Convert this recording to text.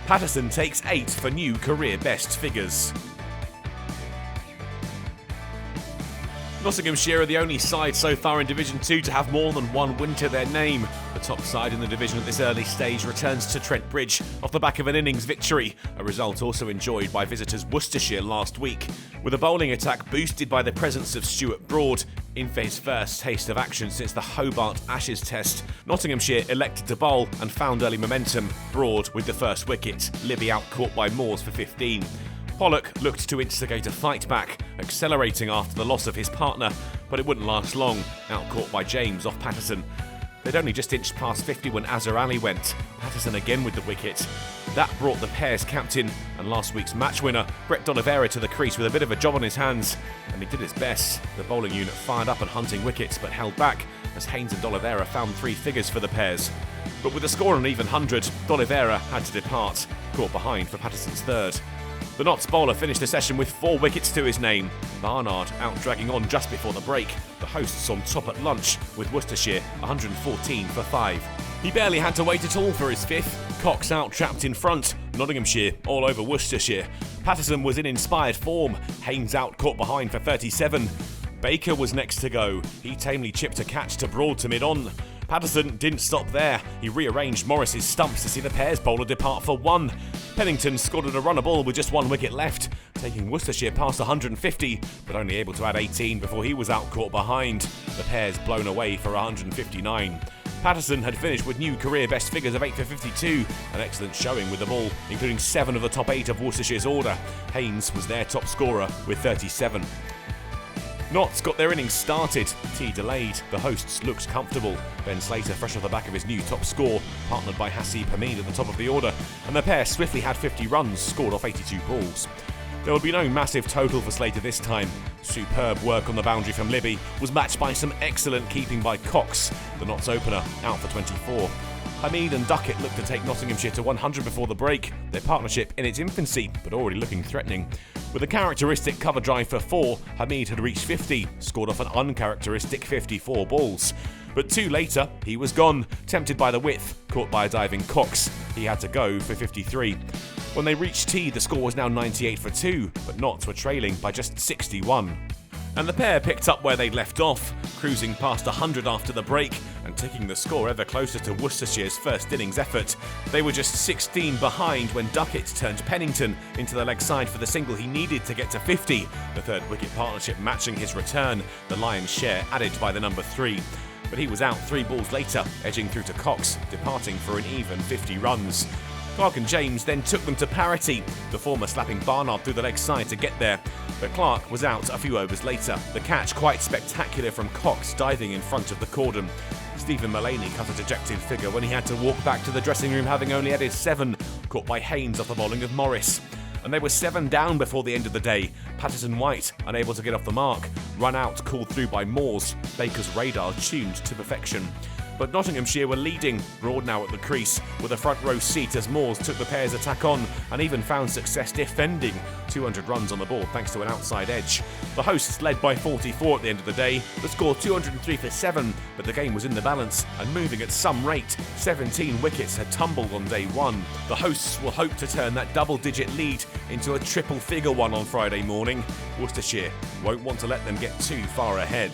Patterson takes 8 for new career best figures. Nottinghamshire are the only side so far in Division 2 to have more than one win to their name. The top side in the division at this early stage returns to Trent Bridge off the back of an innings victory, a result also enjoyed by visitors Worcestershire last week. With a bowling attack boosted by the presence of Stuart Broad, in for his first taste of action since the Hobart Ashes test, Nottinghamshire elected to bowl and found early momentum, Broad with the first wicket, Libby out caught by Moores for 15. Pollock looked to instigate a fight back, accelerating after the loss of his partner, but it wouldn't last long, out caught by James off Patterson. They'd only just inched past 50 when Azhar Ali went, Patterson again with the wicket. That brought the pair's captain and last week's match winner, Brett D'Oliveira, to the crease with a bit of a job on his hands, and he did his best. The bowling unit fired up and hunting wickets, but held back as Haynes and D'Oliveira found 3 figures for the pairs. But with the score an even 100, D'Oliveira had to depart, caught behind for Patterson's third. The Notts bowler finished the session with 4 wickets to his name. Barnard out dragging on just before the break. The hosts on top at lunch with Worcestershire 114 for 5. He barely had to wait at all for his 5th. Cox out trapped in front. Nottinghamshire all over Worcestershire. Patterson was in inspired form. Haynes out caught behind for 37. Baker was next to go. He tamely chipped a catch to Broad to mid-on. Patterson didn't stop there. He rearranged Morris's stumps to see the pairs bowler depart for 1. Pennington scored a runner ball with just 1 wicket left, taking Worcestershire past 150, but only able to add 18 before he was out caught behind. The pairs blown away for 159. Patterson had finished with new career best figures of 8 for 52, an excellent showing with the ball, including 7 of the top 8 of Worcestershire's order. Haynes was their top scorer with 37. Notts got their innings started. Tea delayed. The hosts looked comfortable. Ben Slater fresh off the back of his new top score, partnered by Hasib Hamid at the top of the order, and the pair swiftly had 50 runs scored off 82 balls. There would be no massive total for Slater this time. Superb work on the boundary from Libby was matched by some excellent keeping by Cox, the Notts opener, out for 24. Hamid and Duckett looked to take Nottinghamshire to 100 before the break, their partnership in its infancy, but already looking threatening. With a characteristic cover drive for 4, Hamid had reached 50, scored off an uncharacteristic 54 balls. But 2 later, he was gone, tempted by the width, caught by a diving Cox. He had to go for 53. When they reached tea, the score was now 98 for 2, but Notts were trailing by just 61. And the pair picked up where they'd left off, cruising past 100 after the break and taking the score ever closer to Worcestershire's first innings effort. They were just 16 behind when Duckett turned Pennington into the leg side for the single he needed to get to 50, the third wicket partnership matching his return, the lion's share added by the number 3. But he was out 3 balls later, edging through to Cox, departing for an even 50 runs. Clark and James then took them to parity, the former slapping Barnard through the leg side to get there, but Clark was out a few overs later. The catch quite spectacular from Cox diving in front of the cordon. Stephen Mullaney cut a dejected figure when he had to walk back to the dressing room having only added 7, caught by Haynes off the bowling of Morris. And they were 7 down before the end of the day. Patterson White, unable to get off the mark, run out called through by Moores, Baker's radar tuned to perfection. But Nottinghamshire were leading, Broad now at the crease, with a front row seat as Moores took the pair's attack on and even found success defending 200 runs on the board thanks to an outside edge. The hosts led by 44 at the end of the day, the score 203 for 7, but the game was in the balance and moving at some rate. 17 wickets had tumbled on day 1. The hosts will hope to turn that double-digit lead into a triple-figure one on Friday morning. Worcestershire won't want to let them get too far ahead.